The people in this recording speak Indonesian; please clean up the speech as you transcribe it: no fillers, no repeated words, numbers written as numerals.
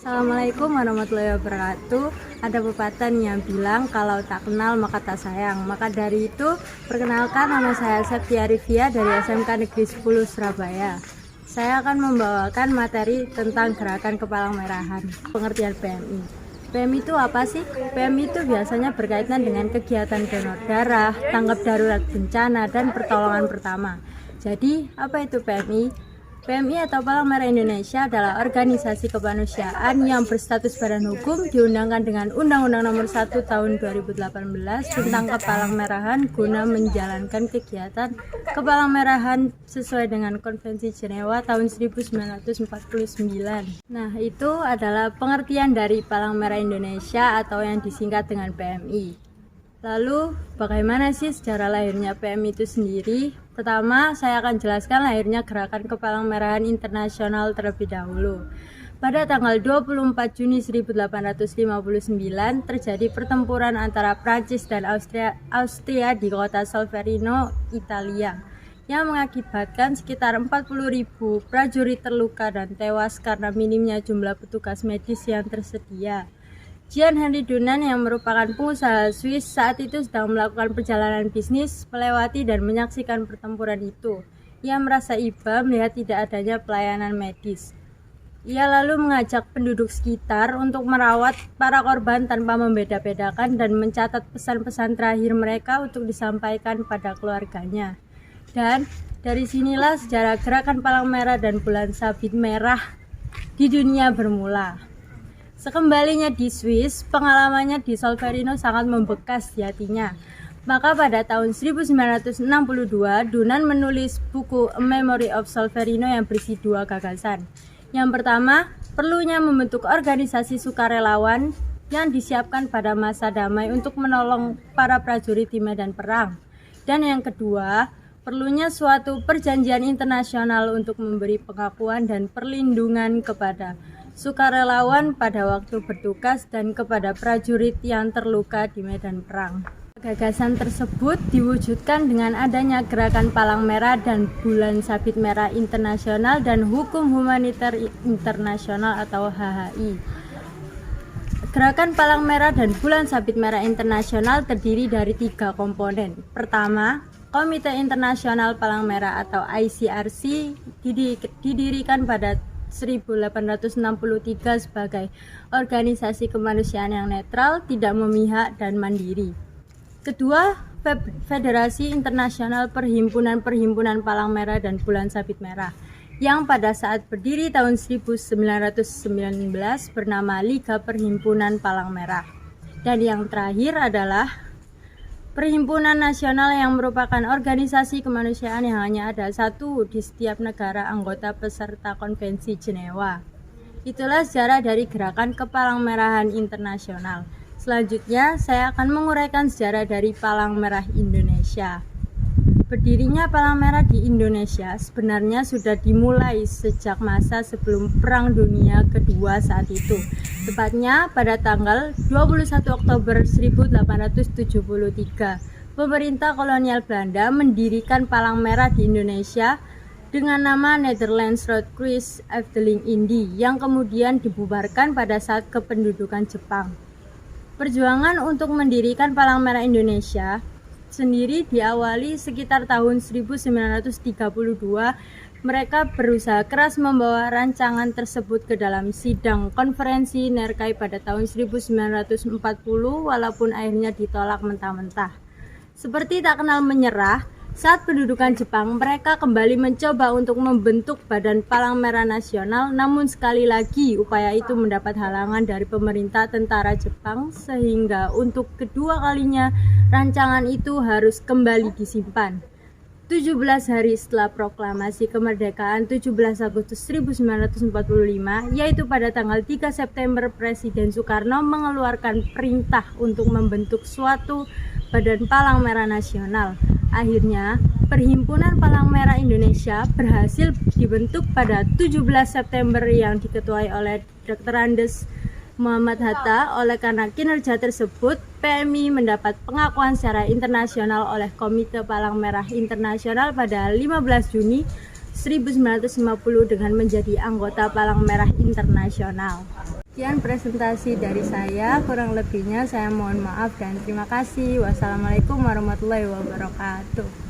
Assalamualaikum warahmatullahi wabarakatuh. Ada pepatah yang bilang kalau tak kenal maka tak sayang. Maka dari itu, perkenalkan, nama saya Septia Rivia dari SMK Negeri 10 Surabaya. Saya akan membawakan materi tentang gerakan kepalang merahan, pengertian PMI. PMI itu apa sih? PMI itu biasanya berkaitan dengan kegiatan donor darah, tanggap darurat bencana, dan pertolongan pertama. Jadi, apa itu PMI? PMI atau Palang Merah Indonesia adalah organisasi kemanusiaan yang berstatus badan hukum, diundangkan dengan Undang-Undang Nomor 1 Tahun 2018 tentang Kepalang Merahan guna menjalankan kegiatan Kepalang Merahan sesuai dengan Konvensi Jenewa tahun 1949. Nah, itu adalah pengertian dari Palang Merah Indonesia atau yang disingkat dengan PMI. Lalu, bagaimana sih sejarah lahirnya PMI itu sendiri? Pertama, saya akan jelaskan lahirnya Gerakan Kepalang Merahan Internasional terlebih dahulu. Pada tanggal 24 Juni 1859, terjadi pertempuran antara Prancis dan Austria di kota Solferino, Italia, yang mengakibatkan sekitar 40.000 prajurit terluka dan tewas karena minimnya jumlah petugas medis yang tersedia. Jean-Henri Dunant yang merupakan pengusaha Swiss saat itu sedang melakukan perjalanan bisnis melewati dan menyaksikan pertempuran itu. Ia merasa iba melihat tidak adanya pelayanan medis. Ia lalu mengajak penduduk sekitar untuk merawat para korban tanpa membeda-bedakan dan mencatat pesan-pesan terakhir mereka untuk disampaikan pada keluarganya. Dan dari sinilah sejarah Gerakan Palang Merah dan Bulan Sabit Merah di dunia bermula. Sekembalinya di Swiss, pengalamannya di Solferino sangat membekas di hatinya. Maka pada tahun 1962, Dunant menulis buku A Memory of Solferino yang berisi dua gagasan. Yang pertama, perlunya membentuk organisasi sukarelawan yang disiapkan pada masa damai untuk menolong para prajurit di medan perang. Dan yang kedua, perlunya suatu perjanjian internasional untuk memberi pengakuan dan perlindungan kepada sukarelawan pada waktu bertugas dan kepada prajurit yang terluka di medan perang. Gagasan tersebut diwujudkan dengan adanya Gerakan Palang Merah dan Bulan Sabit Merah Internasional dan Hukum Humaniter Internasional atau HHI. Gerakan Palang Merah dan Bulan Sabit Merah Internasional terdiri dari 3 komponen. Pertama, Komite Internasional Palang Merah atau ICRC didirikan pada 1863 sebagai organisasi kemanusiaan yang netral, tidak memihak, dan mandiri. Kedua, Federasi Internasional Perhimpunan-Perhimpunan Palang Merah dan Bulan Sabit Merah yang pada saat berdiri tahun 1919 bernama Liga Perhimpunan Palang Merah. Dan yang terakhir adalah Perhimpunan Nasional yang merupakan organisasi kemanusiaan yang hanya ada satu di setiap negara anggota peserta Konvensi Jenewa. Itulah sejarah dari Gerakan Kepalang Merahan Internasional. Selanjutnya, saya akan menguraikan sejarah dari Palang Merah Indonesia. Berdirinya Palang Merah di Indonesia sebenarnya sudah dimulai sejak masa sebelum Perang Dunia Kedua saat itu. Tepatnya pada tanggal 21 Oktober 1873, pemerintah kolonial Belanda mendirikan Palang Merah di Indonesia dengan nama Netherlands Red Cross Efteling Indi yang kemudian dibubarkan pada saat kependudukan Jepang. Perjuangan untuk mendirikan Palang Merah Indonesia sendiri diawali sekitar tahun 1932. Mereka berusaha keras membawa rancangan tersebut ke dalam sidang konferensi Nerkai pada tahun 1940 walaupun akhirnya ditolak mentah-mentah. Seperti tak kenal menyerah, saat pendudukan Jepang mereka kembali mencoba untuk membentuk Badan Palang Merah Nasional, namun sekali lagi upaya itu mendapat halangan dari pemerintah tentara Jepang sehingga untuk kedua kalinya rancangan itu harus kembali disimpan. 17 hari setelah proklamasi kemerdekaan 17 Agustus 1945, yaitu pada tanggal 3 September, Presiden Soekarno mengeluarkan perintah untuk membentuk suatu Badan Palang Merah Nasional. Akhirnya, Perhimpunan Palang Merah Indonesia berhasil dibentuk pada 17 September yang diketuai oleh Dr. Andes Muhammad Hatta. Oleh karena kinerja tersebut, PMI mendapat pengakuan secara internasional oleh Komite Palang Merah Internasional pada 15 Juni 1950 dengan menjadi anggota Palang Merah Internasional. Sekian presentasi dari saya, kurang lebihnya saya mohon maaf dan terima kasih. Wassalamualaikum warahmatullahi wabarakatuh.